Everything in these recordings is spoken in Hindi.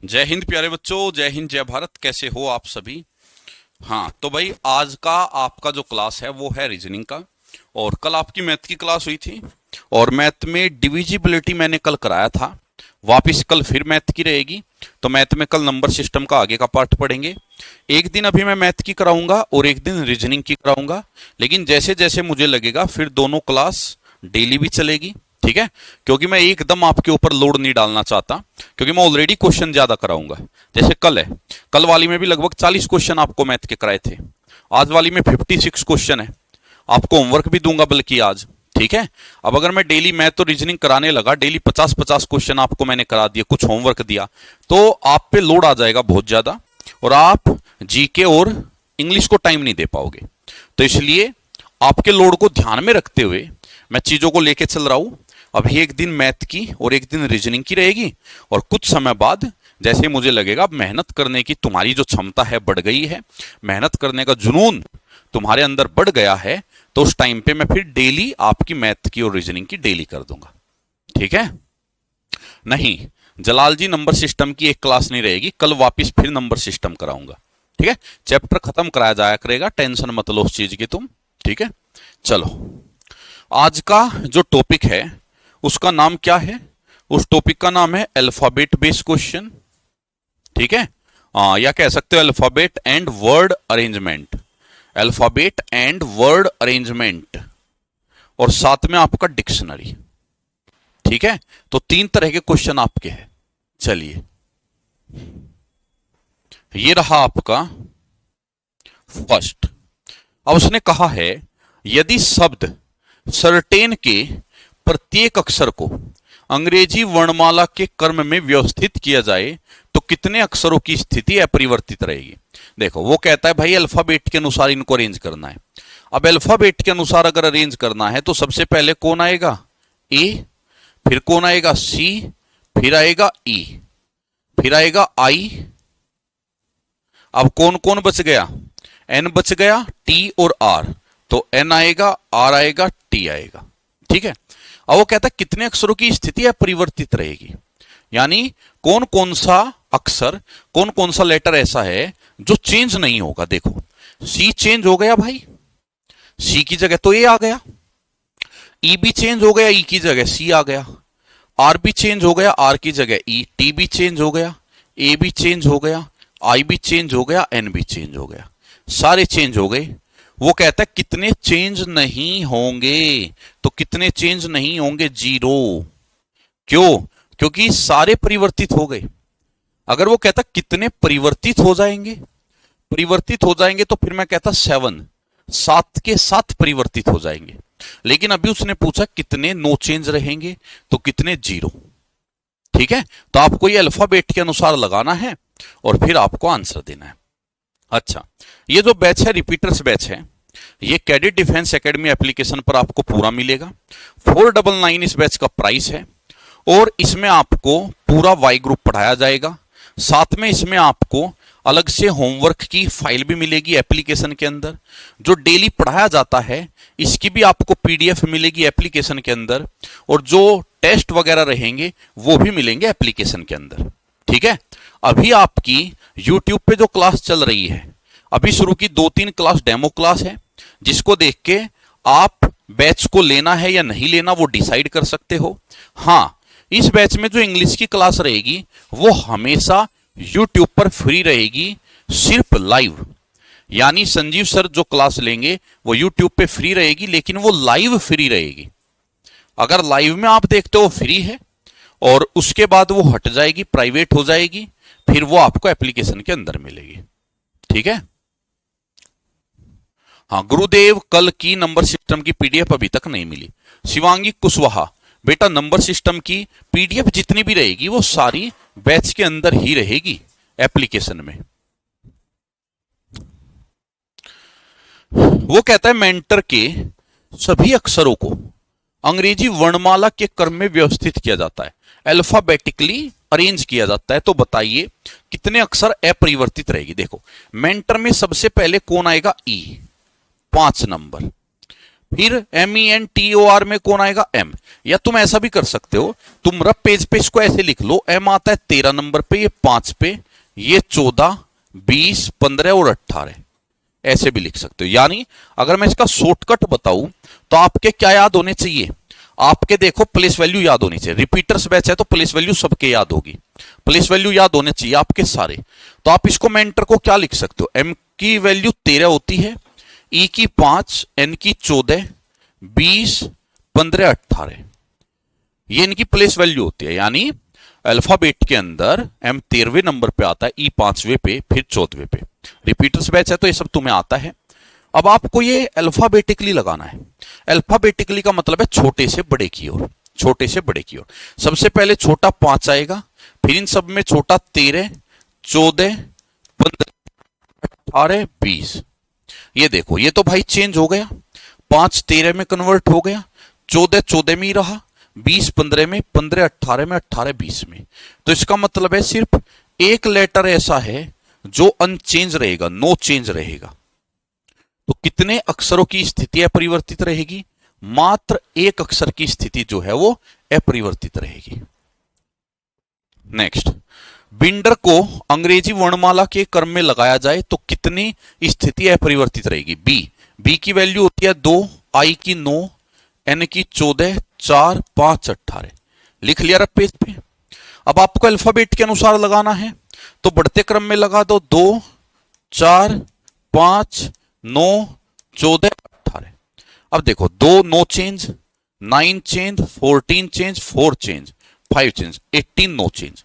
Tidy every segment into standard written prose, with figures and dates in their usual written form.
जय हिंद प्यारे बच्चों, जय हिंद जय भारत। कैसे हो आप सभी। हाँ तो भाई, आज का आपका जो क्लास है वो है रीजनिंग का। और कल आपकी मैथ की क्लास हुई थी और मैथ में डिविजिबिलिटी मैंने कल कराया था। वापिस कल फिर मैथ की रहेगी। तो मैथ में कल नंबर सिस्टम का आगे का पार्ट पढ़ेंगे। एक दिन अभी मैं मैथ की कराऊंगा और एक दिन रीजनिंग की कराऊंगा। लेकिन जैसे जैसे मुझे लगेगा फिर दोनों क्लास डेली भी चलेगी, ठीक है। क्योंकि मैं एकदम आपके ऊपर लोड नहीं डालना चाहता, क्योंकि मैं ऑलरेडी क्वेश्चन ज्यादा कराऊंगा। जैसे कल है, कल वाली में भी लगभग 40 क्वेश्चन आपको मैथ के कराए थे। आज वाली में 56 क्वेश्चन है। आपको होमवर्क भी दूंगा बल्कि आज, ठीक है। अब अगर मैं डेली मैथ और रीजनिंग कराने लगा, डेली 50-50 क्वेश्चन आपको मैंने करा दिया, कुछ होमवर्क दिया, तो आप पे लोड आ जाएगा बहुत ज्यादा और आप जीके और इंग्लिश को टाइम नहीं दे पाओगे। तो इसलिए आपके लोड को ध्यान में रखते हुए मैं चीजों को लेके चल रहा हूं। अभी एक दिन मैथ की और एक दिन रीजनिंग की रहेगी। और कुछ समय बाद जैसे मुझे लगेगा मेहनत करने की तुम्हारी जो क्षमता है बढ़ गई है, मेहनत करने का जुनून तुम्हारे अंदर बढ़ गया है, तो उस टाइम पे मैं फिर डेली आपकी मैथ की और रीजनिंग की डेली कर दूंगा, ठीक है। नहीं, जलाल जी नंबर सिस्टम की एक क्लास नहीं रहेगी, कल वापिस फिर नंबर सिस्टम कराऊंगा, ठीक है। चैप्टर खत्म कराया जाया करेगा, टेंशन मत लो उस चीज की तुम, ठीक है। चलो, आज का जो टॉपिक है उसका नाम क्या है? उस टॉपिक का नाम है अल्फाबेट बेस्ड क्वेश्चन, ठीक है। या कह सकते हो alphabet and word arrangement, alphabet and word arrangement, और साथ में आपका डिक्शनरी, ठीक है। तो तीन तरह के क्वेश्चन आपके हैं। चलिए, ये रहा आपका फर्स्ट। अब उसने कहा है, यदि शब्द सर्टेन के प्रत्येक अक्षर को अंग्रेजी वर्णमाला के क्रम में व्यवस्थित किया जाए तो कितने अक्षरों की स्थिति अपरिवर्तित रहेगी। देखो, वो कहता है भाई अल्फाबेट के अनुसार इनको अरेंज करना है। अब अल्फाबेट के अनुसार अगर अरेंज करना है तो सबसे पहले कौन आएगा? ए, फिर कौन आएगा? सी, फिर आएगा ई, फिर आएगा आई। अब कौन कौन बच गया? एन बच गया, टी और आर। तो एन आएगा, आर आएगा, टी आएगा, ठीक है। अब वो कहता है कितने अक्षरों की स्थिति अपरिवर्तित रहेगी, यानी कौन कौन सा अक्षर, कौन कौन सा लेटर ऐसा है जो चेंज नहीं होगा। देखो, सी चेंज हो गया भाई, सी की जगह तो ए आ गया। ई भी चेंज हो गया, ई की जगह सी आ गया। आर भी चेंज हो गया, आर की जगह ई। टी भी चेंज हो गया, ए भी चेंज हो गया, आई भी चेंज हो गया, एन भी चेंज हो गया। सारे चेंज हो गए। वो कहता है कितने चेंज नहीं होंगे, तो कितने चेंज नहीं होंगे? 0। क्यों? क्योंकि सारे परिवर्तित हो गए। अगर वो कहता कितने परिवर्तित हो जाएंगे, परिवर्तित हो जाएंगे, तो फिर मैं कहता 7, 7 के 7 परिवर्तित हो जाएंगे। लेकिन अभी उसने पूछा कितने नो चेंज रहेंगे, तो कितने? 0, ठीक है। तो आपको ये अल्फाबेट के अनुसार लगाना है और फिर आपको आंसर देना है। अच्छा, ये जो बैच है रिपीटर्स बैच है, ये कैडेट डिफेंस एकेडमी एप्लीकेशन पर आपको पूरा मिलेगा। 499 इस बैच का प्राइस है और इसमें आपको पूरा वाई ग्रुप पढ़ाया जाएगा। साथ में इसमें आपको अलग से होमवर्क की फाइल भी मिलेगी एप्लीकेशन के अंदर। जो डेली पढ़ाया जाता है इसकी भी आपको पीडीएफ मिलेगी एप्लीकेशन के अंदर, और जो टेस्ट वगैरह रहेंगे वो भी मिलेंगे एप्लीकेशन के अंदर, ठीक है। अभी आपकी यूट्यूब पे जो क्लास चल रही है, अभी शुरू की 2-3 क्लास डेमो क्लास है, जिसको देख के आप बैच को लेना है या नहीं लेना वो डिसाइड कर सकते हो। हाँ, इस बैच में जो इंग्लिश की क्लास रहेगी वो हमेशा यूट्यूब पर फ्री रहेगी, सिर्फ लाइव। यानी संजीव सर जो क्लास लेंगे वो यूट्यूब पे फ्री रहेगी, लेकिन वो लाइव फ्री रहेगी। अगर लाइव में आप देखते हो फ्री है और उसके बाद वो हट जाएगी, प्राइवेट हो जाएगी, फिर वो आपको एप्लीकेशन के अंदर मिलेगी, ठीक है। हाँ, गुरुदेव कल की नंबर सिस्टम की पीडीएफ अभी तक नहीं मिली। शिवांगी कुशवाहा, बेटा नंबर सिस्टम की पीडीएफ जितनी भी रहेगी वो सारी बैच के अंदर ही रहेगी एप्लीकेशन में। वो कहता है मेंटर के सभी अक्षरों को अंग्रेजी वर्णमाला के क्रम में व्यवस्थित किया जाता है, अल्फाबेटिकली अरेंज किया जाता है। तो बताइए कितने अक्षर अपरिवर्तित रहेगी। देखो, मेंटर में सबसे पहले कौन आएगा? ई, 5 नंबर। फिर MENTOR में कौन आएगा, M। या तुम ऐसा भी कर सकते हो, तुम रफ पेज पे इसको ऐसे लिख लो, M आता है 13 नंबर पे, ये 5 पे, ये 14, 20, 15 और 18, ऐसे भी लिख सकते हो। यानी अगर मैं इसका शॉर्टकट बताऊं तो आपके क्या याद होने चाहिए, आपके देखो प्लेस वैल्यू याद होनी चाहिए। रिपीटर्स बैच है तो प्लेस वैल्यू सबके याद होगी, प्लेस वैल्यू याद होने चाहिए आपके सारे। तो आप इसको मेंटर को क्या लिख सकते हो, M की वैल्यू 13 होती है, E की 5, N की 14, 20, 15, 18, ये इनकी प्लेस वैल्यू होती है। यानी अल्फाबेट के अंदर M 13वें नंबर पे आता है, E 5वें पे, फिर 14वें पे। रिपीटर्स बैच है तो ये सब तुम्हें आता है। अब आपको ये अल्फाबेटिकली लगाना है। अल्फाबेटिकली का मतलब है छोटे से बड़े की ओर, छोटे से बड़े की ओर। सबसे पहले छोटा 5 आएगा, फिर इन सब में छोटा 13, 14, 15, 18, 20। ये देखो, ये तो भाई चेंज हो गया, 5 13 में कन्वर्ट हो गया, 14 14 में ही रहा, 20 15 में, 15 18 में, 18 20 में। तो इसका मतलब है सिर्फ एक लेटर ऐसा है जो अनचेंज रहेगा, नो चेंज रहेगा। तो कितने अक्षरों की स्थिति अपरिवर्तित रहेगी, मात्र एक अक्षर की स्थिति जो है वो अपरिवर्तित रहेगी। नेक्स्ट, बिंडर को अंग्रेजी वर्णमाला के क्रम में लगाया जाए तो कितनी स्थिति अपरिवर्तित रहेगी, बी की वैल्यू होती है 2, आई की 9, एन की 14, 4, 5, 18। लिख लिया रहा पेज पे। अब आपको अल्फाबेट के अनुसार लगाना है तो बढ़ते क्रम में लगा दो, 2, 4, 5, 9, 14, 18। अब देखो 2 no change, 9 change, 14 change, 4 change, 5 change, 18 no change.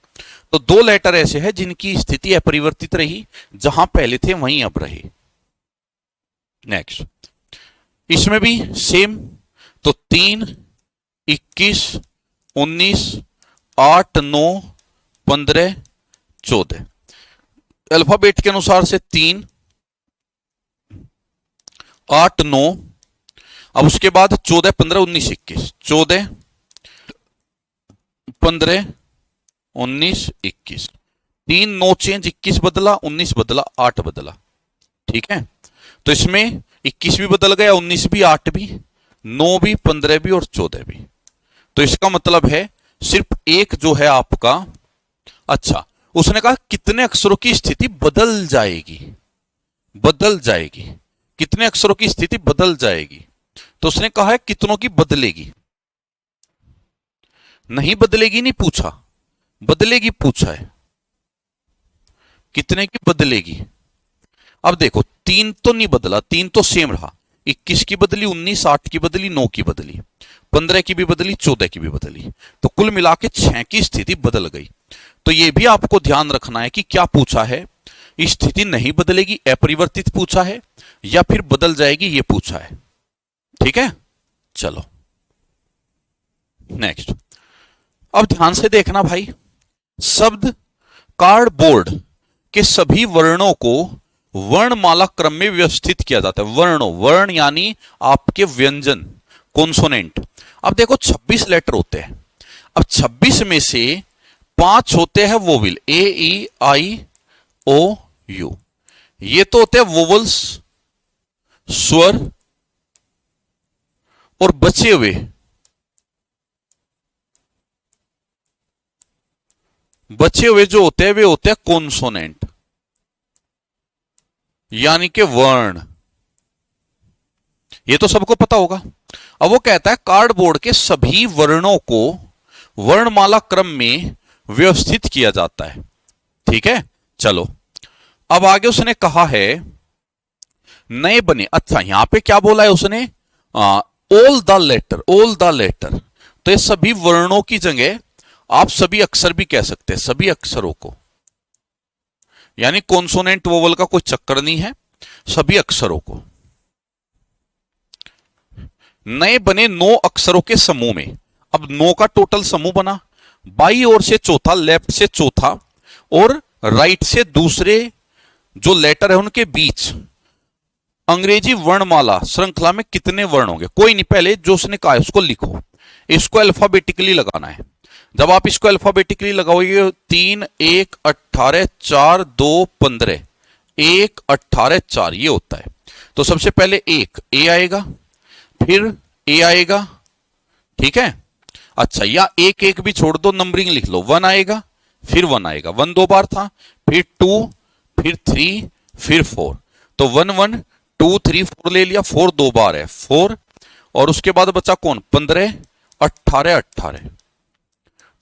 तो 2 लेटर ऐसे हैं जिनकी स्थिति अपरिवर्तित रही, जहां पहले थे वहीं अब रहे। नेक्स्ट, इसमें भी सेम, तो 3, 21, 19, 8, 9, 15, 14। अल्फाबेट के अनुसार से 3, 8, 9, अब उसके बाद 14, 15, 19, 21, 14, 15, 19, 21, 3 नो चेंज, 21 बदला, 19 बदला, 8 बदला। ठीक है, तो इसमें 21 भी बदल गया, 19 भी, 8 भी, 9 भी, 15 भी और 14 भी। तो इसका मतलब है सिर्फ एक जो है आपका, अच्छा उसने कहा कितने अक्षरों की स्थिति बदल जाएगी, बदल जाएगी, कितने अक्षरों की स्थिति बदल जाएगी। तो उसने कहा है कितनों की बदलेगी, नहीं बदलेगी नहीं पूछा, बदलेगी पूछा है, कितने की बदलेगी। अब देखो 3 तो नहीं बदला, 3 तो सेम रहा, 21 की बदली, 19, 8 की बदली, 9 की बदली, 15 की भी बदली, 14 की भी बदली, तो कुल मिला के 6 की स्थिति बदल गई। तो यह भी आपको ध्यान रखना है कि क्या पूछा है, स्थिति नहीं बदलेगी अपरिवर्तित पूछा है या फिर बदल जाएगी ये पूछा है। ठीक है, चलो नेक्स्ट। अब ध्यान से देखना भाई, शब्द कार्डबोर्ड के सभी वर्णों को वर्णमाला क्रम में व्यवस्थित किया जाता है। वर्णों, वर्ण यानी आपके व्यंजन, कॉन्सोनेंट। अब देखो 26 लेटर होते हैं, अब 26 में से 5 होते हैं vowel, A E I O you, ये तो होते हैं वोवल्स, स्वर, और बचे हुए जो होते हैं वे होते हैं कॉन्सोनेंट, यानी कि वर्ण। ये तो सबको पता होगा। अब वो कहता है कार्डबोर्ड के सभी वर्णों को वर्णमाला क्रम में व्यवस्थित किया जाता है। ठीक है, चलो अब आगे उसने कहा है नए बने, अच्छा यहां पे क्या बोला है उसने, all the letter, all the letter. तो ये सभी वर्णों की जगह आप सभी अक्षर भी कह सकते हैं, सभी अक्षरों को, यानी कॉन्सोनेंट वोवल का कोई चक्कर नहीं है, सभी अक्षरों को। नए बने 9 अक्षरों के समूह में, अब 9 का टोटल समूह बना, बाई ओर से चौथा, लेफ्ट से चौथा और राइट से दूसरे जो लेटर है उनके बीच अंग्रेजी वर्णमाला श्रृंखला में कितने वर्ण होंगे। कोई नहीं, पहले जो उसने कहा है उसको लिखो, इसको अल्फाबेटिकली लगाना है। जब आप इसको अल्फाबेटिकली लगाओगे 3, 1, 18, 4, 2, 15, 1, 18, 4 ये होता है। तो सबसे पहले 1 ए आएगा, फिर ए आएगा, ठीक है। अच्छा, या एक एक भी छोड़ दो, नंबरिंग लिख लो, 1 आएगा, फिर 1 आएगा, 1 2 बार था, फिर 2, फिर 3, फिर 4। तो 1 1 2 3 4 ले लिया, 4 2 बार है 4, और उसके बाद बचा कौन, 15 18 18।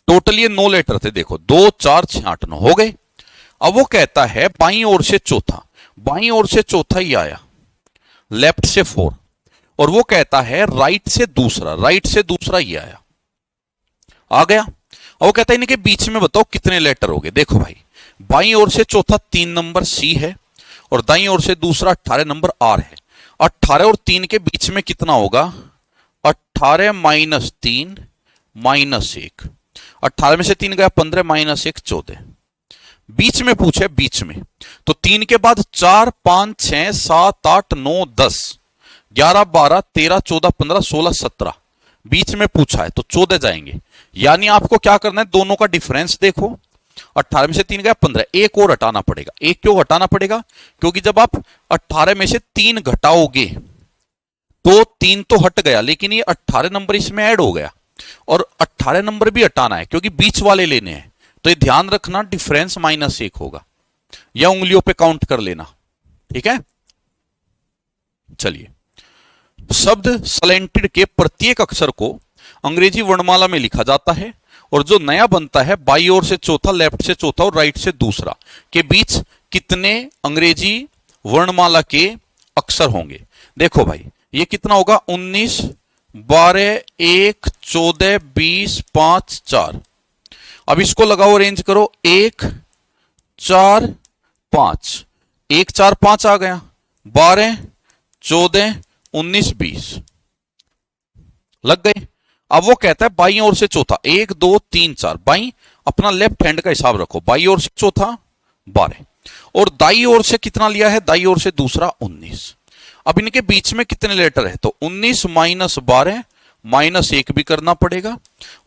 टोटल ये 9 लेटर थे, देखो 2 4 6 8 9 हो गए। अब वो कहता है बाईं ओर से चौथा, बाईं ओर से चौथा ही आया, लेफ्ट से 4, और वो कहता है राइट से दूसरा, राइट से दूसरा ही आया, आ गया। और वो कहता है इनके बीच में बताओ कितने लेटर हो गए। देखो भाई, बाईं ओर से चौथा 3 नंबर सी है, और दाईं ओर से दूसरा 18 नंबर आर है। 18 और 3 के बीच में कितना होगा, 18 माइनस 3 माइनस 1, 18 में से 3 गया 15 माइनस 1 14। बीच में पूछे, बीच में तो 3 के बाद 4 5 6 7 8 9 10 11 12 13 14 15 16 17, बीच में पूछा है तो 14 जाएंगे। यानी आपको क्या करना है, दोनों का डिफरेंस देखो, 18 में से 3 गया 15, एक और हटाना पड़ेगा। एक क्यों हटाना पड़ेगा, क्योंकि जब आप 18 में से 3 घटाओगे तो 3 तो हट गया, लेकिन ये 18 नंबर इसमें ऐड हो गया, और 18 नंबर भी हटाना है क्योंकि बीच वाले लेने हैं। तो ये ध्यान रखना, डिफरेंस -1 होगा, या उंगलियों पे काउंट कर लेना, ठीक है। चलिए, शब्द सलेंटेड के प्रत्येक अक्षर को अंग्रेजी वर्णमाला में लिखा जाता है, और जो नया बनता है बाई ओर से चौथा, लेफ्ट से चौथा और राइट से दूसरा के बीच कितने अंग्रेजी वर्णमाला के अक्षर होंगे। देखो भाई, ये कितना होगा, 19 12 1 14 20 5 4। अब इसको लगाओ, अरेंज करो, 1 4 5, 1 4 5 आ गया, 12 14 19 20 लग गए। अब वो कहता है बाईं ओर से चौथा, 1 2 3 4, बाईं अपना लेफ्ट हैंड का हिसाब रखो, बाईं ओर से चौथा 12, और दाई ओर से कितना लिया है, दाई ओर से दूसरा 19। अब इनके बीच में कितने लेटर है, तो 19 माइनस 12 माइनस 1 भी करना पड़ेगा,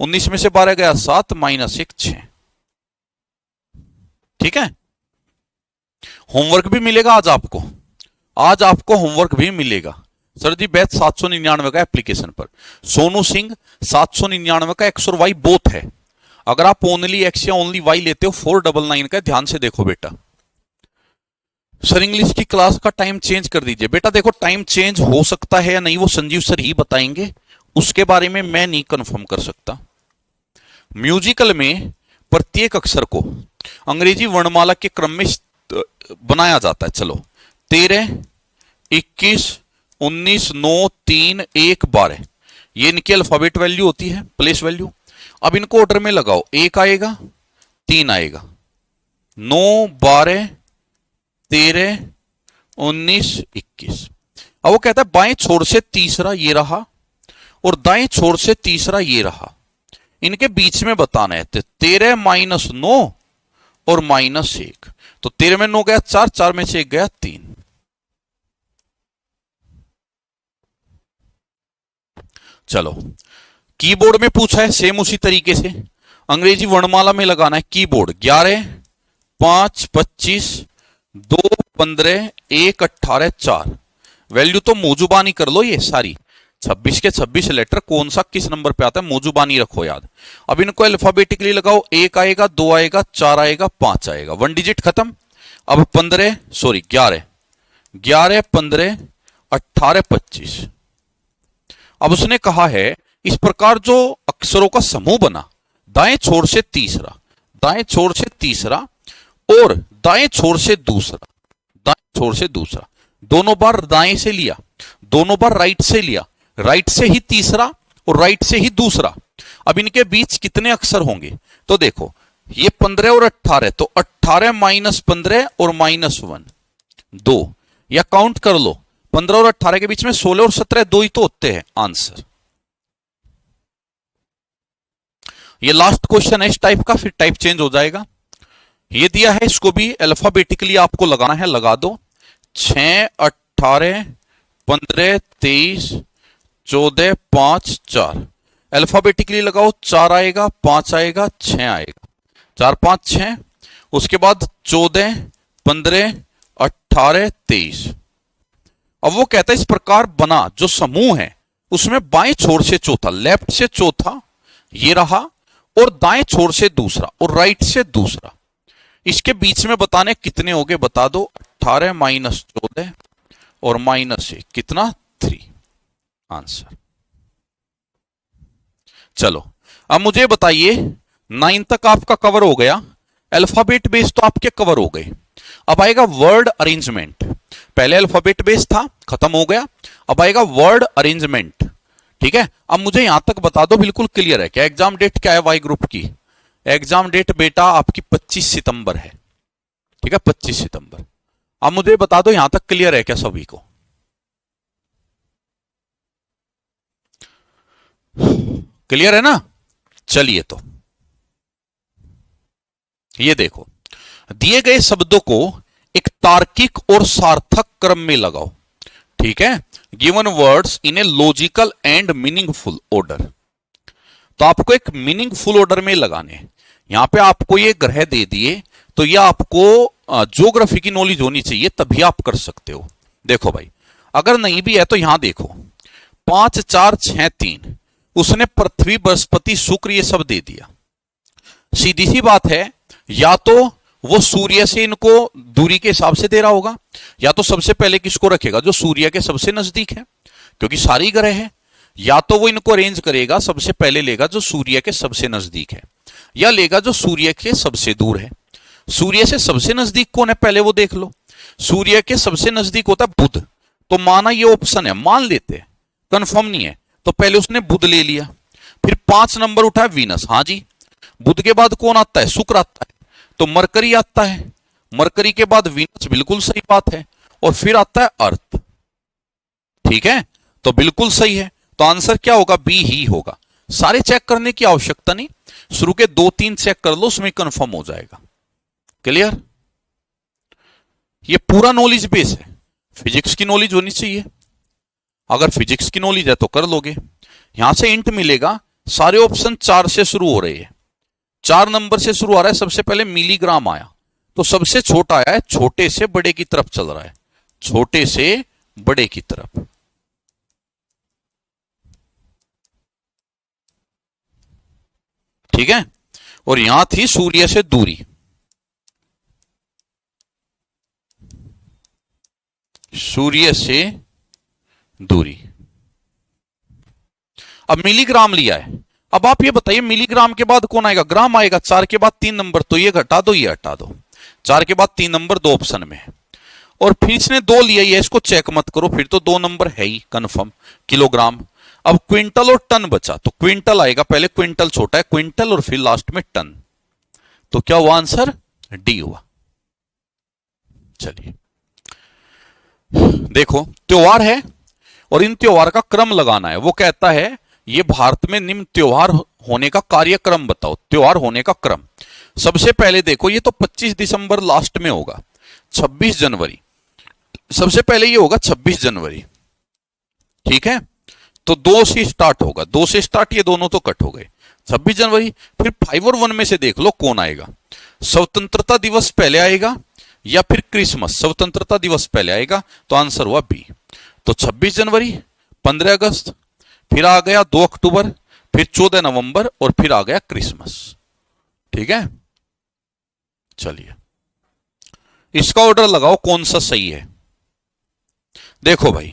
19 में से 12 गया 7 माइनस 1 6, ठीक है। होमवर्क भी मिलेगा आज आपको, आज आपको होमवर्क भी मिलेगा। सर जी बैच 799 का एप्लीकेशन पर, सोनू सिंह 799 का एक्स और वाई बोथ है। अगर आप ओनली एक्स या ओनली वाई लेते हो 499 का। ध्यान से देखो बेटा, सर इंग्लिश की क्लास का टाइम चेंज कर दीजिए। बेटा देखो, टाइम चेंज हो सकता है या नहीं वो संजीव सर ही बताएंगे, उसके बारे में मैं नहीं कंफर्म कर सकता। म्यूजिकल में प्रत्येक अक्षर को अंग्रेजी वर्णमाला के क्रम में बनाया जाता है। चलो, 13 21 19 9 3 1 12, ये इनकी अल्फाबेट वैल्यू होती है, प्लेस वैल्यू। अब इनको ऑर्डर में लगाओ, 1 आएगा 3 आएगा, 9 12 13 19 21। अब वो कहता है बाएं छोर से तीसरा ये रहा, और दाएं छोर से तीसरा ये रहा, इनके बीच में बताना है। 13 माइनस 9 और -1, तो 13 में 9 गया 4, 4 में से 1 गया 3। चलो, कीबोर्ड में पूछा है सेम उसी तरीके से, अंग्रेजी वर्णमाला में लगाना है कीबोर्ड। 11 5 25 2 15 1 18 4, वैल्यू तो मौजूबानी कर लो, ये सारी 26 के 26 लेटर कौन सा किस नंबर पे आता है मौजूबानी रखो याद। अब इनको अल्फाबेटिकली लगाओ, 1 आएगा 2 आएगा 4 आएगा 5 आएगा, 1 डिजिट खत्म। अब 11 15 18 25। अब उसने कहा है इस प्रकार जो अक्षरों का समूह बना, दाएं छोर से तीसरा, दाएं छोर से तीसरा और दाएं छोर से दूसरा, दाएं छोर से दूसरा, दोनों बार दाएं से लिया, दोनों बार राइट से लिया, राइट से ही तीसरा और राइट से ही दूसरा। अब इनके बीच कितने अक्षर होंगे, तो देखो ये 15 और 18, तो 18 माइनस 15 और -1 2, या काउंट कर लो 15 और 18 के बीच में 16 और 17 2 ही तो होते हैं आंसर। ये लास्ट क्वेश्चन है इस टाइप का, फिर टाइप चेंज हो जाएगा। ये दिया है, इसको भी अल्फाबेटिकली आपको लगाना है, लगा दो। 6 18 15 23 14 5 4, अल्फाबेटिकली लगाओ। 4 आएगा 5 आएगा 6 आएगा, 4 5 6, उसके बाद 14 15 18 23। अब वो कहता है इस प्रकार बना जो समूह है उसमें बाएं छोर से चौथा, लेफ्ट से चौथा ये रहा, और दाएं छोर से दूसरा और राइट से दूसरा। इसके बीच में बताने कितने हो गए बता दो। 18 माइनस 14 और माइनस 1 कितना 3 आंसर। चलो अब मुझे बताइए 9 तक आपका कवर हो गया, अल्फाबेट बेस तो आपके कवर हो गए। अब आएगा वर्ड अरेंजमेंट। पहले अल्फाबेट बेस था, खत्म हो गया, अब आएगा वर्ड अरेंजमेंट। ठीक है, अब मुझे यहां तक बता दो बिल्कुल क्लियर है क्या? एग्जाम डेट क्या है वाई ग्रुप की? एग्जाम डेट बेटा आपकी 25 सितंबर है। ठीक है, 25 सितंबर। अब मुझे बता दो यहां तक क्लियर है क्या सभी को? क्लियर है ना? चलिए तो ये देखो, दिए गए शब्दों को एक तार्किक और सार्थक क्रम में लगाओ। ठीक है, given words in a logical and meaningful order. तो आपको एक मीनिंगफुल ऑर्डर में लगाने हैं। यहां पे आपको ये ग्रह दे दिए, तो ये आपको ज्योग्राफी की नॉलेज होनी चाहिए, तभी आप कर सकते हो। देखो भाई, अगर नहीं भी है तो यहां देखो 5 4 6 3, उसने पृथ्वी बृहस्पति शुक्र ये सब दे दिया। सीधी सी बात है, या तो वो सूर्य से इनको दूरी के हिसाब से दे रहा होगा, या तो सबसे पहले किसको रखेगा? जो सूर्य के सबसे नजदीक है, क्योंकि सारी ग्रह है। या तो वो इनको अरेंज करेगा, सबसे पहले लेगा जो सूर्य के सबसे नजदीक है, या लेगा जो सूर्य के सबसे दूर है। सूर्य से सबसे नजदीक कौन है पहले वो देख लो। सूर्य के सबसे नजदीक होता है बुध, तो माना ये ऑप्शन है, मान लेते हैं, कंफर्म नहीं है, तो पहले उसने बुध ले लिया। फिर 5 नंबर उठा है वीनस। हाँ जी, बुध के बाद कौन आता है? शुक्र आता है, तो मरकरी आता है। मरकरी के बाद वीनस, बिल्कुल सही बात है, और फिर आता है अर्थ। ठीक है, तो बिल्कुल सही है, तो आंसर क्या होगा? बी ही होगा। सारे चेक करने की आवश्यकता नहीं, शुरू के 2-3 चेक कर लो, उसमें कंफर्म हो जाएगा। क्लियर? ये पूरा नॉलेज बेस है, फिजिक्स की नॉलेज होनी चाहिए। अगर फिजिक्स की नॉलेज है तो कर लोगे। यहां से इंट मिलेगा, सारे ऑप्शन 4 से शुरू हो रहे हैं। 4 नंबर से शुरू आ रहा है। सबसे पहले मिलीग्राम आया, तो सबसे छोटा आया है, छोटे से बड़े की तरफ चल रहा है, छोटे से बड़े की तरफ। ठीक है, और यहां थी सूर्य से दूरी, सूर्य से दूरी। अब मिलीग्राम लिया है। अब आप ये बताइए मिलीग्राम के बाद कौन आएगा? ग्राम आएगा। 4 के बाद 3 नंबर, तो ये घटा दो, ये हटा दो। 4 के बाद 3 नंबर 2 ऑप्शन में है, और फिर इसने 2 लिया है, इसको चेक मत करो, फिर तो 2 नंबर है ही कंफर्म, किलोग्राम। अब क्विंटल और टन बचा, तो क्विंटल आएगा, पहले क्विंटल छोटा है, क्विंटल, और फिर लास्ट में टन। तो क्या हुआ आंसर? डी हुआ। चलिए देखो, त्योहार है और इन त्योहार का क्रम लगाना है। वो कहता है ये भारत में निम्न त्योहार होने का कार्यक्रम बताओ। त्योहार होने का क्रम, सबसे पहले देखो, ये तो 25 दिसंबर लास्ट में होगा, 26 जनवरी सबसे पहले ये होगा, 26 जनवरी। ठीक है, तो 2 से स्टार्ट होगा, 2 से स्टार्ट, ये दोनों तो कट हो गए, 26 जनवरी। फिर 5 और 1 में से देख लो कौन आएगा। स्वतंत्रता दिवस पहले आएगा या फिर क्रिसमस? स्वतंत्रता दिवस पहले आएगा, तो आंसर हुआ बी। तो 26 जनवरी, 15 अगस्त, फिर आ गया 2 अक्टूबर, फिर 14 नवंबर, और फिर आ गया क्रिसमस। ठीक है, चलिए इसका ऑर्डर लगाओ कौन सा सही है। देखो भाई,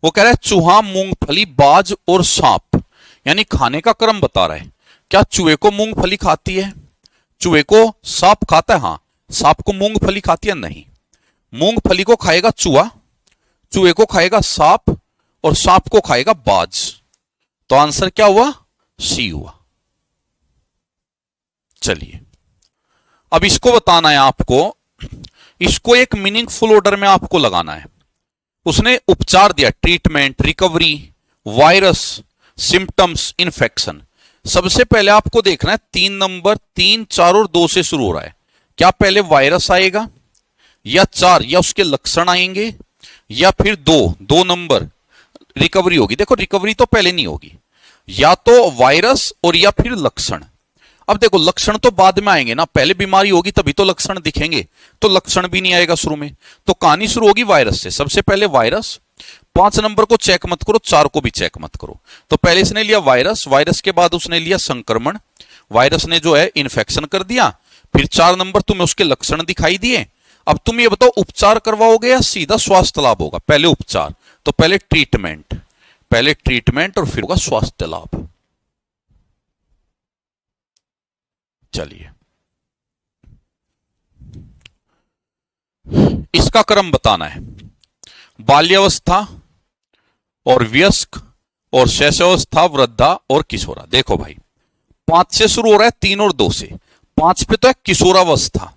वो कह रहा है चूहा, मूंगफली, बाज और सांप, यानी खाने का क्रम बता रहा है। क्या चूहे को मूंगफली खाती है? चूहे को सांप खाता है? हाँ। सांप को मूंगफली खाती है? नहीं। मूंगफली को खाएगा चूहा, चूहे को खाएगा सांप, और सांप को खाएगा बाज। तो आंसर क्या हुआ? सी हुआ। चलिए अब इसको बताना है आपको, इसको एक मीनिंगफुल ऑर्डर में आपको लगाना है। उसने उपचार दिया, treatment, recovery, virus, symptoms, infection. सबसे पहले आपको देखना है 3 नंबर, 3, 4 और 2 से शुरू हो रहा है। क्या पहले वायरस आएगा, या 4, या उसके लक्षण आएंगे, या फिर 2 नंबर रिकवरी होगी? देखो रिकवरी तो पहले नहीं होगी, या तो वायरस और या फिर लक्षण। अब देखो लक्षण तो बाद में आएंगे ना, पहले बीमारी होगी तभी तो लक्षण दिखेंगे, तो लक्षण भी नहीं आएगा शुरू में। तो कहानी शुरू होगी वायरस से, सबसे पहले वायरस, 5 नंबर को चेक मत करो, 4 को भी चेक मत करो। तो पहले इसने लिया वायरस, वायरस के बाद उसने लिया संक्रमण, वायरस ने जो है इन्फेक्शन कर दिया, फिर 4 नंबर तुम्हें उसके लक्षण दिखाई दिए। अब तुम ये बताओ उपचार करवाओगे या सीधा स्वास्थ्य लाभ होगा? पहले उपचार, तो पहले ट्रीटमेंट, पहले ट्रीटमेंट और फिर होगा स्वास्थ्य लाभ। चलिए इसका क्रम बताना है। बाल्यावस्था और वयस्क और शैशवावस्था, वृद्धा और किशोरा। देखो भाई 5 से शुरू हो रहा है, 3 और 2 से। 5 पे तो है किशोरावस्था,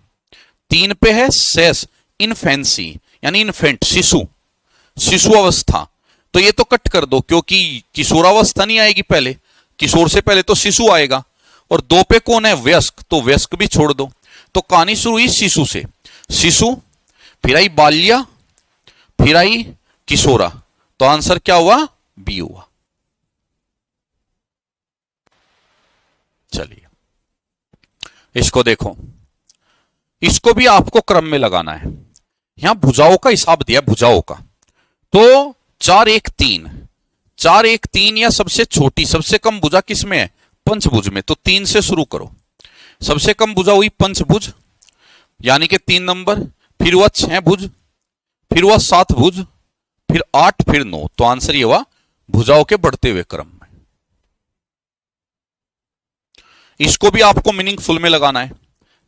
3 पे है शैश, इन्फेंसी यानी इन्फेंट, शिशु, शिशु अवस्था। तो ये तो कट कर दो क्योंकि किशोरावस्था नहीं आएगी पहले, किशोर से पहले तो शिशु आएगा। और 2 पे कौन है? वयस्क, तो वयस्क भी छोड़ दो। तो कहानी शुरू हुई शिशु से, शिशु, फिर आई बाल्या, फिर आई किशोरा। तो आंसर क्या हुआ? बी हुआ। चलिए इसको देखो, इसको भी आपको क्रम में लगाना है। यहां भुजाओं का हिसाब दिया, भुजाओं का। तो 4 1 3, 4 1 3 या सबसे छोटी सबसे कम भुजा किसमें है? पंचभुज में। तो 3 से शुरू करो, सबसे कम भुजा हुई पंचभुज यानी कि 3 नंबर, फिर हुआ 6 भुज, फिर हुआ 7 भुज, फिर 8, फिर 9। तो आंसर ये हुआ भुजाओं के बढ़ते हुए क्रम में। इसको भी आपको मीनिंगफुल में लगाना है।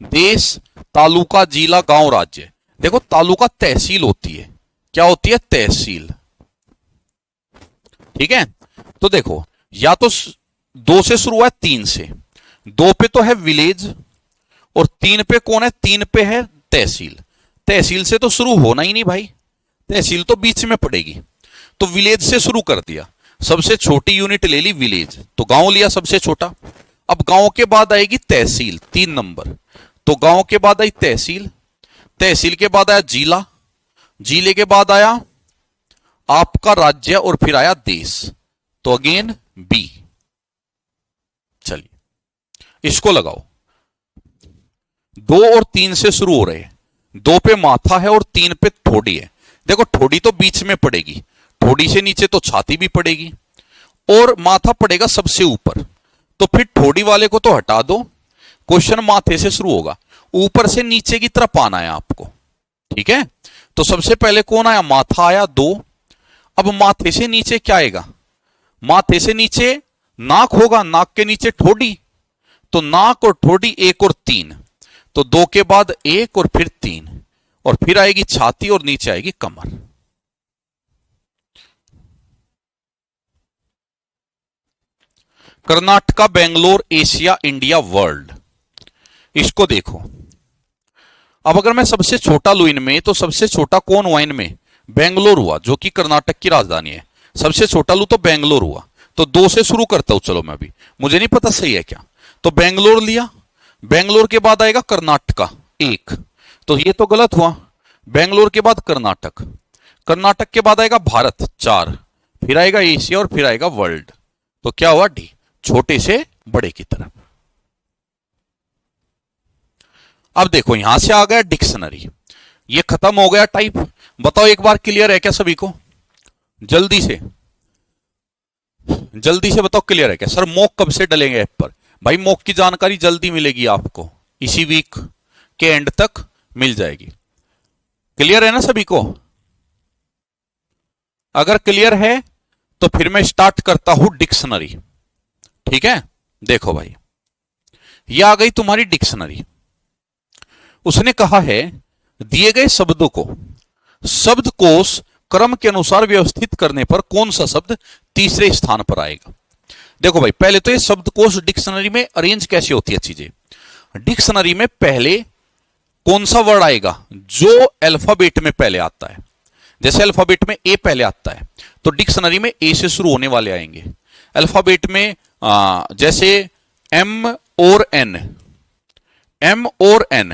देश, तालुका, जिला, गांव, राज्य। देखो तालुका तहसील होती है, क्या होती है? तहसील। ठीक है, तो देखो या तो 2 से शुरू हुआ है, 3 से। 2 पे तो है विलेज और 3 पे कौन है? 3 पे है तहसील। तहसील से तो शुरू होना ही नहीं भाई, तहसील तो बीच में पड़ेगी। तो विलेज से शुरू कर दिया, सबसे छोटी यूनिट ले ली विलेज, तो गांव लिया सबसे छोटा। अब गांव के बाद आएगी तहसील, 3 नंबर। तो गांव के बाद आई तहसील, तहसील के बाद आया जिला, जिले के बाद आया आपका राज्य और फिर आया देश। तो अगेन बी। चलिए इसको लगाओ। 2 और 3 से शुरू हो रहे हैं, 2 पे माथा है और 3 पे ठोड़ी है। देखो ठोड़ी तो बीच में पड़ेगी, ठोड़ी से नीचे तो छाती भी पड़ेगी और माथा पड़ेगा सबसे ऊपर। तो फिर ठोड़ी वाले को तो हटा दो, क्वेश्चन माथे से शुरू होगा, ऊपर से नीचे की तरफ आना है आपको। ठीक है, तो सबसे पहले कौन आया? माथा आया 2। अब माथे से नीचे क्या आएगा? माथे से नीचे नाक होगा, नाक के नीचे ठोड़ी। तो नाक और ठोड़ी 1 और 3, तो 2 के बाद 1 और फिर 3 और फिर आएगी छाती और नीचे आएगी कमर। Karnataka, Bangalore, Asia, India, world. इसको देखो, अब अगर मैं सबसे छोटा लू इनमें, तो सबसे छोटा कौन हुआ इनमें? बेंगलोर हुआ, जो कि कर्नाटक की राजधानी है। सबसे छोटा लू तो बेंगलोर हुआ। तो 2 से शुरू करता हूं, चलो मैं भी, मुझे नहीं पता सही है क्या। तो बेंगलोर लिया, बेंगलोर के बाद आएगा कर्नाटका 1, तो ये तो गलत हुआ। बेंगलोर के बाद कर्नाटक, कर्नाटक के बाद आएगा भारत 4, फिर आएगा एशिया और फिर आएगा वर्ल्ड। तो क्या हुआ? डी, छोटे से बड़े की तरफ। अब देखो यहां से आ गया डिक्शनरी, ये खत्म हो गया टाइप। बताओ एक बार क्लियर है क्या सभी को? जल्दी से, जल्दी से बताओ क्लियर है क्या? सर मॉक कब से डलेंगे ऐप पर? भाई मॉक की जानकारी जल्दी मिलेगी आपको, इसी वीक के एंड तक मिल जाएगी। क्लियर है ना सभी को? अगर क्लियर है तो फिर मैं स्टार्ट करता हूं डिक्शनरी। ठीक है, देखो भाई ये आ गई तुम्हारी डिक्शनरी। उसने कहा है दिए गए शब्दों को शब्दकोश क्रम के अनुसार व्यवस्थित करने पर कौन सा शब्द तीसरे स्थान पर आएगा। देखो भाई पहले तो ये शब्दकोश डिक्शनरी में अरेंज कैसे होती है चीजें। डिक्शनरी में पहले कौन सा वर्ड आएगा जो अल्फाबेट में पहले आता है। जैसे अल्फाबेट में ए पहले आता है तो डिक्शनरी में ए से शुरू होने वाले आएंगे। अल्फाबेट में जैसे एम और एन, एम और एन,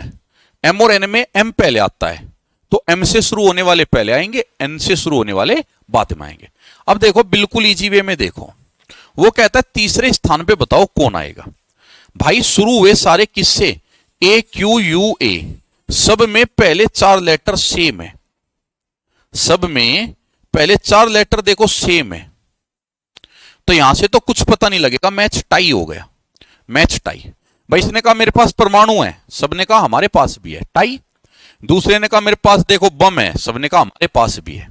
एम और एन में एम पहले आता है तो एम से शुरू होने वाले पहले आएंगे, एन से शुरू होने वाले बाद में आएंगे। अब देखो बिल्कुल इजी वे में देखो, वो कहता है तीसरे स्थान पे बताओ कौन आएगा। भाई शुरू हुए सारे किससे? ए क्यू यू ए, सब में पहले 4 लेटर सेम है, सब में पहले 4 लेटर देखो सेम है, तो यहां से तो कुछ पता नहीं लगेगा, मैच टाई हो गया, मैच टाई। भाई इसने कहा मेरे पास परमाणु है, सबने कहा हमारे पास भी है, टाई। दूसरे ने कहा मेरे पास देखो बम है, सबने कहा हमारे पास भी है।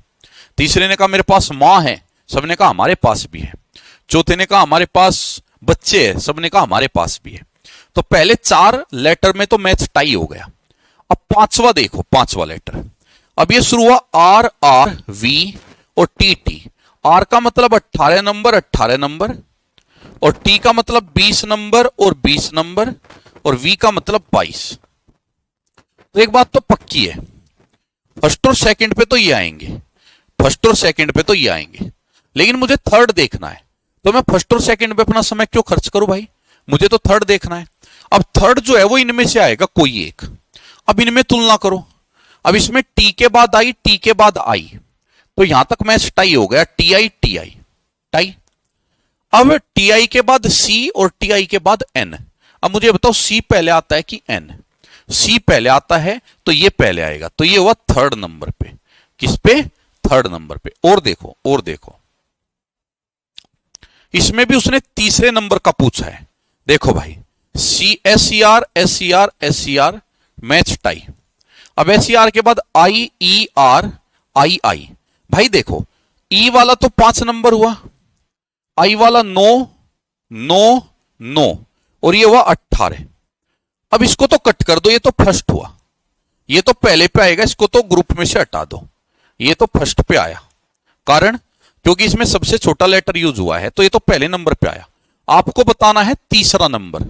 तीसरे ने कहा मेरे पास मां है, सबने कहा हमारे पास भी है। चौथे ने कहा हमारे पास बच्चे हैं, सबने कहा हमारे पास भी है। तो पहले 4 लेटर में तो मैच टाई हो गया। अब पांचवा देखो, पांचवा लेटर, अब ये शुरू हुआ आर आर वी और टी टी। आर का मतलब 18 नंबर, 18 नंबर, और टी का मतलब 20 नंबर और 20 नंबर, और वी का मतलब 22। तो एक बात तो पक्की है, फर्स्ट और सेकंड पे तो ये आएंगे, फर्स्ट और सेकंड पे तो ये आएंगे, लेकिन मुझे थर्ड देखना है। तो मैं फर्स्ट और सेकंड पे अपना समय क्यों खर्च करूं भाई, मुझे तो थर्ड देखना है। अब थर्ड जो है वो इनमें से आएगा कोई एक। अब इनमें तुलना करो, अब इसमें टी के बाद आई, टी के बाद आई, तो यहां तक मैच टाई हो गया, टी आई टाई। अब टी आई के बाद सी और टी आई के बाद एन। अब मुझे बताओ सी पहले आता है कि एन? सी पहले आता है तो ये पहले आएगा, तो ये हुआ थर्ड नंबर पे। किस पे? थर्ड नंबर पे। और देखो, और देखो, इसमें भी उसने तीसरे नंबर का पूछा है। देखो भाई, C S C R S C R S C R, match tie. अब एस सी आर के बाद आई ई आर आई आई। भाई देखो, ई वाला तो 5 नंबर हुआ, आई वाला 9 9 9, और ये हुआ 18। अब इसको तो कट कर दो, ये तो फर्स्ट हुआ, ये तो पहले पे आएगा, इसको तो ग्रुप में से हटा दो, ये तो फर्स्ट पे आया। कारण क्योंकि इसमें सबसे छोटा लेटर यूज हुआ है, तो ये तो पहले नंबर पे आया। आपको बताना है तीसरा नंबर,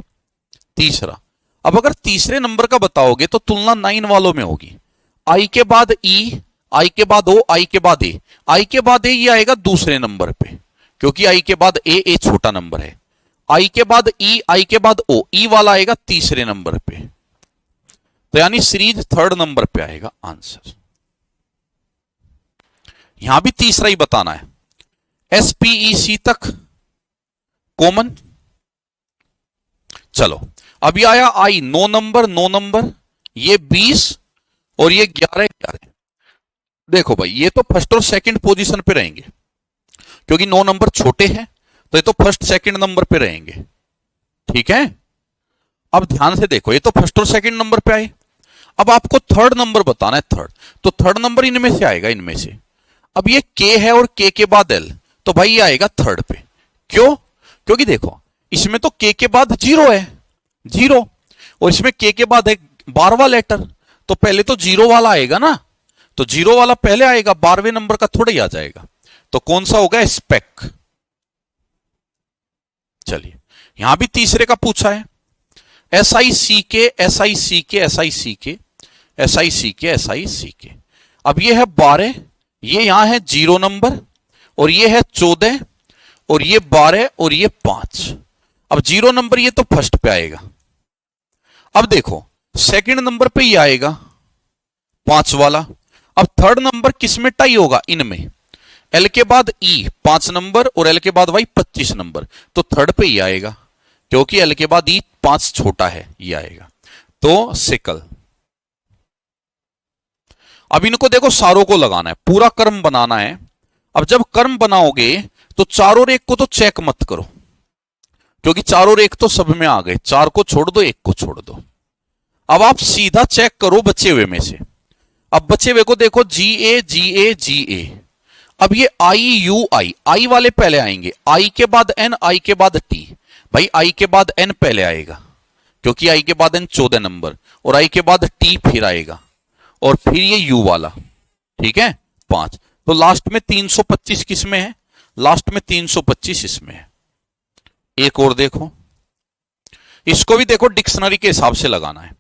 तीसरा। अब अगर तीसरे नंबर का बताओगे तो तुलना 9 वालों में होगी। आई के बाद ई, आई के बाद ओ, आई के बाद ए, आई के बाद ए ये आएगा दूसरे नंबर पे, क्योंकि आई के बाद ए छोटा नंबर है। आई के बाद ई, आई के बाद ओ, ई वाला आएगा तीसरे नंबर पे, तो यानी सीरीज थर्ड नंबर पे आएगा आंसर। यहां भी तीसरा ही बताना है, एसपीईसी तक कॉमन। चलो, अभी आया आई 9 नंबर, 9 नंबर, ये 20 और ये 11 11। देखो भाई, ये तो फर्स्ट और सेकंड पोजीशन पे रहेंगे, क्योंकि 9 नंबर छोटे हैं, तो ये तो फर्स्ट सेकंड नंबर पे रहेंगे। ठीक है, अब ध्यान से देखो, ये तो फर्स्ट और सेकंड नंबर पे आए। अब आपको थर्ड नंबर बताना है, थर्ड, तो थर्ड नंबर इनमें से आएगा, इनमें से। अब ये के है और के बाद एल, तो भाई ये आएगा थर्ड पे। क्यों? क्योंकि देखो, इसमें तो के बाद 0 है, 0, और इसमें के बाद है 12वां लेटर, तो पहले तो 0 वाला आएगा ना, तो 0 वाला पहले आएगा, 12वें नंबर का थोड़ा ही आ जाएगा। तो कौन सा होगा? स्पेक। चलिए, यहां भी तीसरे का पूछा है, एस आई सी के एस आई सी के एस आई सी के एस आई सी के एस आई सी के। अब ये है 12, ये यहां है 0 नंबर, और ये है 14, और ये 12, और ये 5। अब 0 नंबर ये तो फर्स्ट पे आएगा। अब देखो, सेकंड नंबर पे ये आएगा 5 वाला। अब थर्ड नंबर किस में टाई होगा? इनमें। एल के बाद ई 5 नंबर, और एल के बाद वाई 25 नंबर, तो थर्ड पे ही आएगा, क्योंकि एल के बाद ई 5 छोटा है, ये आएगा। तो सिकल। अब इनको देखो, सारों को लगाना है, पूरा कर्म बनाना है। अब जब कर्म बनाओगे तो 4 और 1 को तो चेक मत करो, क्योंकि 4 और 1 तो सब में आ गए, 4 को छोड़ दो, 1 को छोड़ दो। अब आप सीधा चेक करो बचे हुए में से। अब बचे हुए को देखो, जी ए जी ए जी ए। अब ये आई यू आई, आई वाले पहले आएंगे, आई के बाद एन, आई के बाद टी। भाई आई के बाद एन पहले आएगा, क्योंकि आई के बाद एन 14 नंबर, और आई के बाद टी फिर आएगा, और फिर ये यू वाला। ठीक है, 5। तो लास्ट में 325 किस में है? लास्ट में 325 इसमें है। एक और देखो, इसको भी देखो डिक्शनरी के हिसाब से लगाना है।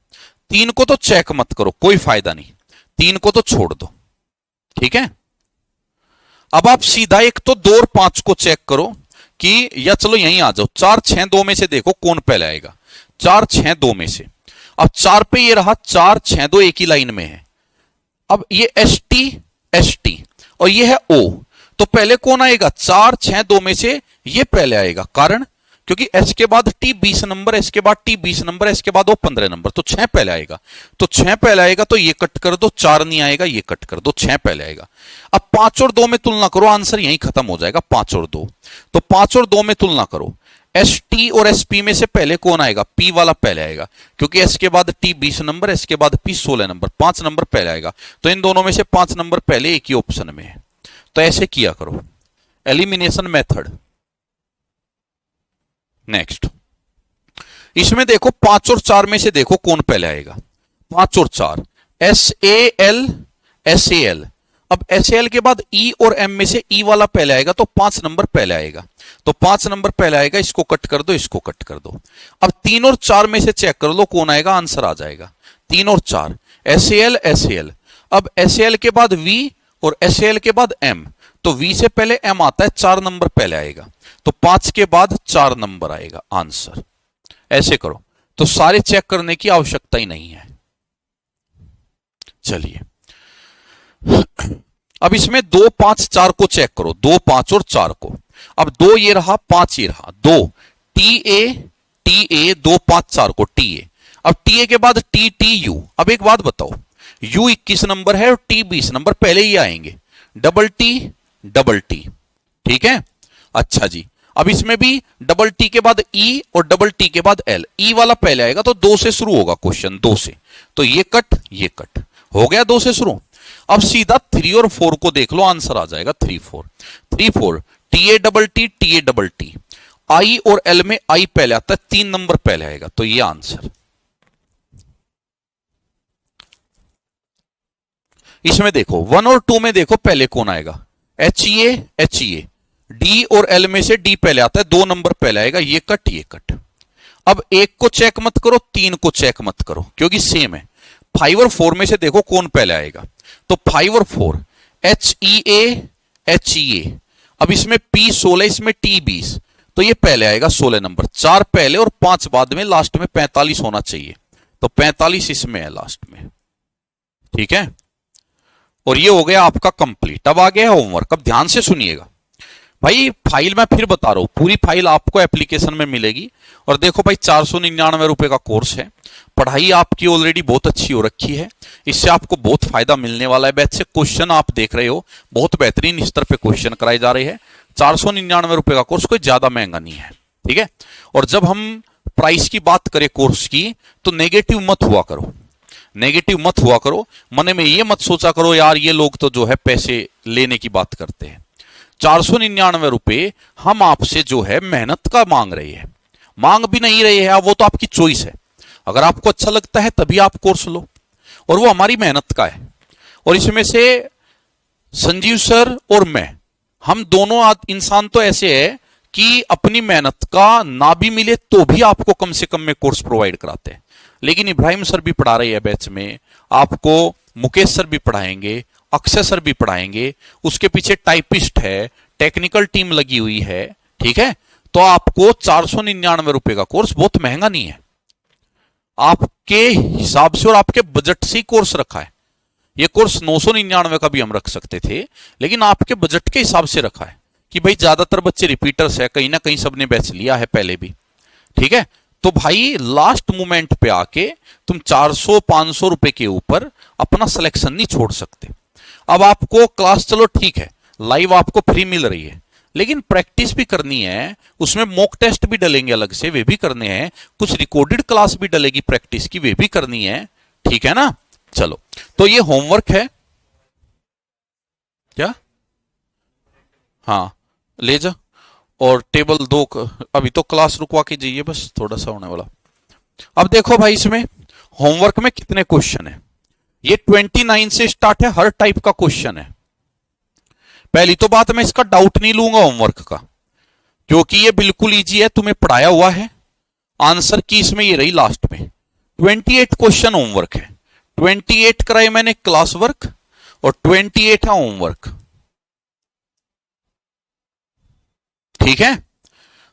3 को तो चेक मत करो, कोई फायदा नहीं, 3 को तो छोड़ दो। ठीक है, अब आप सीधा 1 तो 2 और 5 को चेक करो कि, या चलो यहीं आ जाओ, 4 6 2 में से देखो कौन पहले आएगा। 4 6 2 में से, अब 4 पे ये रहा, 4 6 2 एक ही लाइन में है। अब ये एस टी और ये है ओ, तो पहले कौन आएगा? 4 6 2 में से ये पहले आएगा। कारण क्योंकि एस के बाद टी 20 नंबर, एस के बाद टी 20 नंबर, एस के बाद वो 15 नंबर, तो 6 पहले आएगा। तो 6 पहले आएगा तो ये कट कर दो, 4 नहीं आएगा, ये कट कर दो, 6 पहले आएगा। अब 5 और 2 में तुलना करो, आंसर यहीं खत्म हो जाएगा, 5 और 2। तो 5 और 2 में तुलना करो, एस टी और एस पी में से पहले कौन आएगा? पी वाला पहले आएगा, क्योंकि एस के बाद टी 20 नंबर, एस के बाद पी 16 नंबर, 5 नंबर पहले आएगा। तो इन दोनों में से 5 नंबर पहले एक ही ऑप्शन में है। तो ऐसे किया करो, एलिमिनेशन मेथड। नेक्स्ट, इसमें देखो 5 और 4 में से देखो कौन पहले आएगा। 5 और 4, S A L, S A L. अब एस एल के बाद ई और एम में से ई वाला पहले आएगा, तो 5 नंबर पहले आएगा। तो 5 नंबर पहले आएगा, इसको कट कर दो, इसको कट कर दो। अब 3 और 4 में से चेक कर लो कौन आएगा, आंसर आ जाएगा। 3 और 4, एस एल, एस एल। अब एस एल के बाद वी और एस एल के बाद एम, तो वी से पहले एम आता है, 4 नंबर पहले आएगा। तो 5 के बाद 4 नंबर आएगा आंसर। ऐसे करो, तो सारे चेक करने की आवश्यकता ही नहीं है। चलिए, अब इसमें 2, 5, 4 को चेक करो, 2, 5 और 4 को। अब 2 ये रहा, 5 ये रहा, 2 टी ए 2, 5, 4 को टी ए। अब टी ए के बाद टी टी यू। अब एक बात बताओ, यू 21 नंबर है और टी 20 नंबर, पहले ही आएंगे। डबल टी, ठीक है। अच्छा जी, अब इसमें भी डबल टी के बाद ई और डबल टी के बाद एल, ई वाला पहले आएगा, तो 2 से शुरू होगा क्वेश्चन, 2 से। तो ये कट हो गया 2 से शुरू। अब सीधा 3 और 4 को देख लो, आंसर आ जाएगा 3, 4 टी ए डबल टी, आई और एल में आई पहले आता है, 3 नंबर पहले आएगा, तो ये आंसर। इसमें देखो 1 और 2 में देखो पहले कौन आएगा, एच ई ए। डी और एल में से डी पहले आता है, 2 नंबर पहले आएगा, ये कट। अब 1 को चेक मत करो, 3 को चेक मत करो, क्योंकि सेम है। 5 और 4 में से देखो कौन पहले आएगा, तो 5 और 4, एच ई ए। अब इसमें P 16, इसमें T 20, तो ये पहले आएगा 16 नंबर, 4 पहले और 5 बाद में, लास्ट में 45 होना चाहिए, तो 45 इसमें है लास्ट में, ठीक है। और ये हो गया आपका कंप्लीट। अब आ गया होमवर्क, अब ध्यान से सुनिएगा भाई। फाइल मैं फिर बता रहा हूं, पूरी फाइल आपको एप्लीकेशन में मिलेगी। और देखो भाई, 499 रुपए का कोर्स है, पढ़ाई आपकी ऑलरेडी बहुत अच्छी हो रखी है, इससे आपको बहुत फायदा मिलने वाला है। बैच से क्वेश्चन आप देख रहे हो, बहुत बेहतरीन स्तर पे क्वेश्चन कराए जा रहे हैं। 499 रुपए का कोर्स कोई ज्यादा महंगा नहीं है, ठीक है। और जब हम प्राइस की बात करें कोर्स की, तो नेगेटिव मत हुआ करो, मन में ये मत सोचा करो यार ये लोग तो जो है पैसे लेने की बात करते हैं। 499 रुपए हम आपसे जो है मेहनत का मांग रहे हैं, मांग भी नहीं रहे हैं, वो तो आपकी चॉइस है। अगर आपको अच्छा लगता है तभी आप कोर्स लो, और वो हमारी मेहनत का है। और इसमें से संजीव सर और मैं, हम दोनों इंसान तो ऐसे है कि अपनी मेहनत का ना भी मिले तो भी आपको कम से कम में कोर्स प्रोवाइड कराते हैं। लेकिन इब्राहिम सर भी पढ़ा रहे हैं बैच में, आपको मुकेश सर भी पढ़ाएंगे, अक्षय सर भी पढ़ाएंगे, उसके पीछे टाइपिस्ट है, टेक्निकल टीम लगी हुई है, ठीक है। तो आपको 499 रुपए का कोर्स बहुत महंगा नहीं है, आपके हिसाब से और आपके बजट से कोर्स रखा है। ये कोर्स 999 का भी हम रख सकते थे, लेकिन आपके बजट के हिसाब से रखा है कि भाई ज्यादातर बच्चे रिपीटर्स है, कहीं ना कहीं सबने बैच लिया है पहले भी, ठीक है। तो भाई लास्ट मोमेंट पे आके तुम 400-500 रुपए के ऊपर अपना सिलेक्शन नहीं छोड़ सकते। अब आपको क्लास चलो ठीक है, लाइव आपको फ्री मिल रही है, लेकिन प्रैक्टिस भी करनी है, उसमें मॉक टेस्ट भी डलेंगे अलग से, वे भी करने हैं, कुछ रिकॉर्डेड क्लास भी डलेगी प्रैक्टिस की, वे भी करनी है, ठीक है ना। चलो, तो ये होमवर्क है क्या, हाँ ले जा। और टेबल 2 अभी तो क्लास रुकवा के जाइए, बस थोड़ा सा होने वाला। अब देखो भाई, इसमें होमवर्क में कितने क्वेश्चन है, ये 29 से स्टार्ट है, हर टाइप का क्वेश्चन है। पहली तो बात, मैं इसका डाउट नहीं लूंगा होमवर्क का, क्योंकि ये बिल्कुल इजी है, तुम्हें पढ़ाया हुआ है। आंसर की इसमें ये रही लास्ट में, 28 क्वेश्चन होमवर्क है, 28 कराए मैंने क्लास वर्क और 28 है होमवर्क, ठीक है।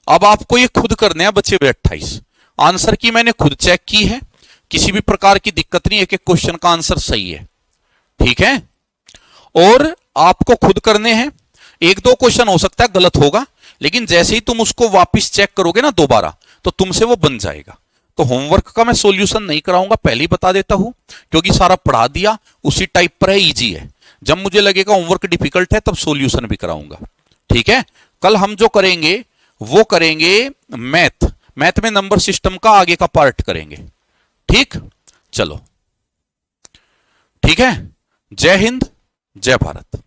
अब आपको ये खुद करने हैं, बचे हुए 28। आंसर की मैंने खुद चेक की है, किसी भी प्रकार की दिक्कत नहीं है, एक एक क्वेश्चन का आंसर सही है, ठीक है। और आपको खुद करने हैं, 1-2 क्वेश्चन हो सकता है गलत होगा, लेकिन जैसे ही तुम उसको वापस चेक करोगे ना दोबारा, तो तुमसे वो बन जाएगा। तो होमवर्क का मैं सॉल्यूशन नहीं कराऊंगा, पहले ही बता देता हूं, क्योंकि सारा पढ़ा दिया, उसी टाइप पर है, इजी है। जब मुझे लगेगा होमवर्क डिफिकल्ट है तब सॉल्यूशन भी कराऊंगा। ठीक है, कल हम जो करेंगे वो करेंगे मैथ। मैथ में नंबर सिस्टम का आगे का पार्ट करेंगे। ठीक, चलो ठीक है। जय हिंद, जय भारत।